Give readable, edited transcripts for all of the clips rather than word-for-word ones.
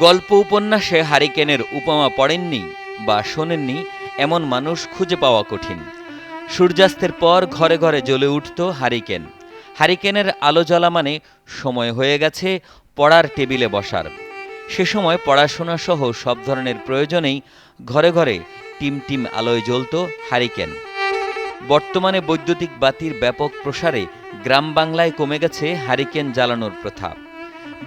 গল্প উপন্যাসে হারিকেনের উপমা পড়েননি বা শোনেননি এমন মানুষ খুঁজে পাওয়া কঠিন। সূর্যাস্তের পর ঘরে ঘরে জ্বলে উঠত হারিকেন। হারিকেনের আলো জ্বলা মানে সময় হয়ে গেছে পড়ার টেবিলে বসার। সে সময় পড়াশোনা সহ সব ধরনের প্রয়োজনেই ঘরে ঘরে টিম টিম আলোয় জ্বলত হারিকেন। বর্তমানে বৈদ্যুতিক বাতির ব্যাপক প্রসারে গ্রাম বাংলায় কমে গেছে হারিকেন জ্বালানোর প্রথা।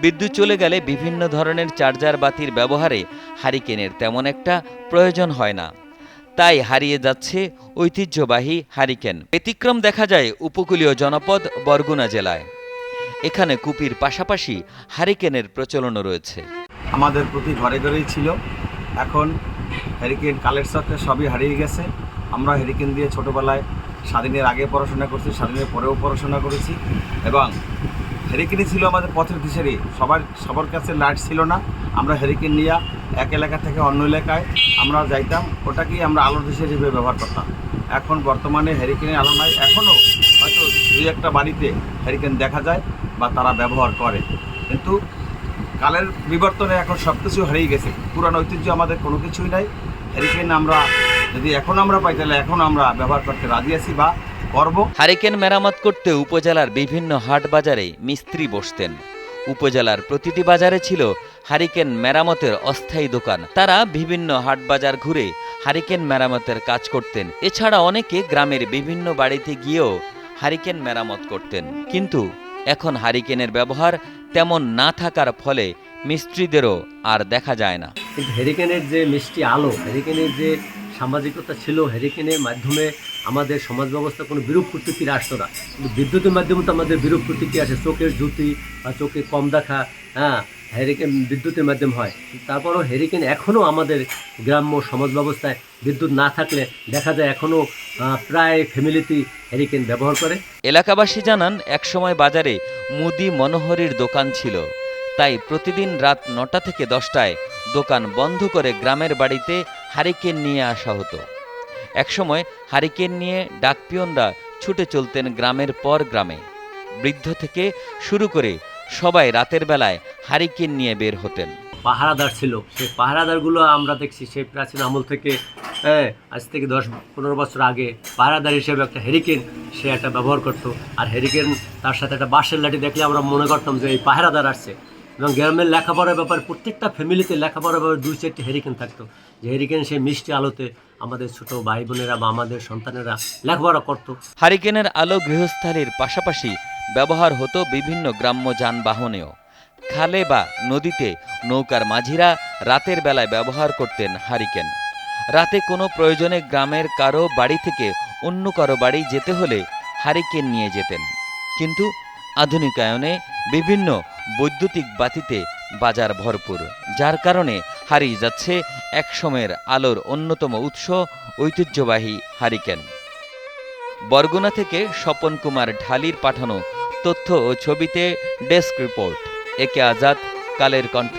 বিদ্যুৎ চলে গেলে বিভিন্ন ধরনের চার্জার বাতির ব্যবহারে হারিকেনের তেমন একটা প্রয়োজন হয় না। তাই হারিয়ে যাচ্ছে ঐতিহ্যবাহী হারিকেন। ব্যতিক্রম দেখা যায় উপকূলীয় জনপদ বরগুনা জেলায়। এখানে কুপির পাশাপাশি হারিকেনের প্রচলনও রয়েছে। আমাদের প্রতি ঘরে ঘরেই ছিল, এখন হ্যারিকেন কালের চক্রে সবই হারিয়ে গেছে। আমরা হ্যারিকেন দিয়ে ছোটোবেলায় স্বাধীনের আগে পড়াশোনা করছি, স্বাধীনের পরেও পড়াশোনা করেছি এবং হ্যারিকেনই ছিল আমাদের পথের দিশারি। সবার কাছে লাইট ছিল না, আমরা হ্যারিকেন নিয়ে এক এলাকা থেকে অন্য এলাকায় আমরা যাইতাম, ওটাকেই আমরা আলোর দিশারি হিসেবে ব্যবহার করতাম। এখন বর্তমানে হ্যারিকেনের আলো নাই, এখনও হয়তো দুই একটা বাড়িতে হ্যারিকেন দেখা যায় বা তারা ব্যবহার করে, কিন্তু কালের বিবর্তনে এখন সব কিছু হারিয়ে গেছে। পুরানো ঐতিহ্য আমাদের কোনো কিছুই নাই। হ্যারিকেন আমরা যদি এখন আমরা পাই তাহলে এখন আমরা ব্যবহার করতে রাজি আছি বা করব। হারিকেন মেরামত করতে উপজেলার বিভিন্ন হাট বাজারে মিস্ত্রি বসতেন। উপজেলার প্রতিটি বাজারে ছিল হারিকেন মেরামতের অস্থায়ী দোকান। তারা বিভিন্ন হাট বাজার ঘুরে হারিকেন মেরামতের কাজ করতেন। এছাড়া অনেকে গ্রামের বিভিন্ন বাড়িতে গিয়েও হারিকেন মেরামত করতেন। কিন্তু এখন হারিকেনের ব্যবহার তেমন না থাকার ফলে মিস্ত্রিদেরও আর দেখা যায় না। কিন্তু হ্যারিকেনের যে মিষ্টি আলো, হ্যারিকেনের যে সামাজিকতা ছিল, হ্যারিকেনের মাধ্যমে আমাদের সমাজ ব্যবস্থা কোনো বিরূপ প্রতিক্রিয়া আসতো না। কিন্তু বিদ্যুতের মাধ্যমে তো আমাদের বিরূপ প্রতিক্রিয়া আসে, চোখের জ্যোতি বা চোখে কম দেখা, হ্যারিকেন বিদ্যুতের মাধ্যমে হয়। তারপরও হ্যারিকেন এখনও আমাদের গ্রাম্য সমাজ ব্যবস্থায় বিদ্যুৎ না থাকলে দেখা যায় এখনও প্রায় ফ্যামিলিতেই হ্যারিকেন ব্যবহার করে। এলাকাবাসী জানান, একসময় বাজারে মুদি মনোহরীর দোকান ছিল। তাই প্রতিদিন রাত ৯টা থেকে 10টায় দোকান বন্ধ করে গ্রামের বাড়িতে হারিকেন নিয়ে আসা হতো। একসময় হারিকেন নিয়ে ডাকপিয়নরা ছুটে চলতেন গ্রামের পর গ্রামে। বৃদ্ধ থেকে শুরু করে সবাই রাতের বেলায় হারিকেন নিয়ে বের হতেন। পাহারাদার ছিল, সেই পাহারাদারগুলো আমরা দেখছি সেই প্রাচীন আমল থেকে, আজ থেকে 10-15 বছর আগে পাহারাদার হিসেবে একটা হ্যারিকেন সে একটা ব্যবহার করতো। আর হ্যারিকেন তার সাথে একটা বাঁশের লাঠি দেখলে আমরা মনে করতাম যে এই পাহারাদার আসছে। এবং গ্রামের লেখাপড়ার ব্যাপারে প্রত্যেকটা ফ্যামিলিতে লেখাপড়ার ব্যাপারে 2-4টি হ্যারিকেন থাকতো, যে হ্যারিকেন সেই মিষ্টি আলোতে আমাদের ছোট ভাই বোনেরা বা আমাদের সন্তানেরা লেখাপড়া করতো। হারিকেনের আলো গৃহস্থালির পাশাপাশি ব্যবহার হতো বিভিন্ন গ্রাম্য যানবাহনেও। খালে বা নদীতে নৌকার মাঝিরা রাতের বেলায় ব্যবহার করতেন হারিকেন। রাতে কোনো প্রয়োজনে গ্রামের কারো বাড়ি থেকে অন্য কারো বাড়ি যেতে হলে হারিকেন নিয়ে যেতেন। কিন্তু আধুনিকায়নে বিভিন্ন বৈদ্যুতিক বাতিতে বাজার ভরপুর, যার কারণে হারিয়ে যাচ্ছে একসময়ের আলোর অন্যতম উৎস ঐতিহ্যবাহী হারিকেন। বরগুনা থেকে স্বপন কুমার ঢালির পাঠানো তথ্য ও ছবিতে ডেস্ক রিপোর্ট, একে আজাদ, কালের কণ্ঠ।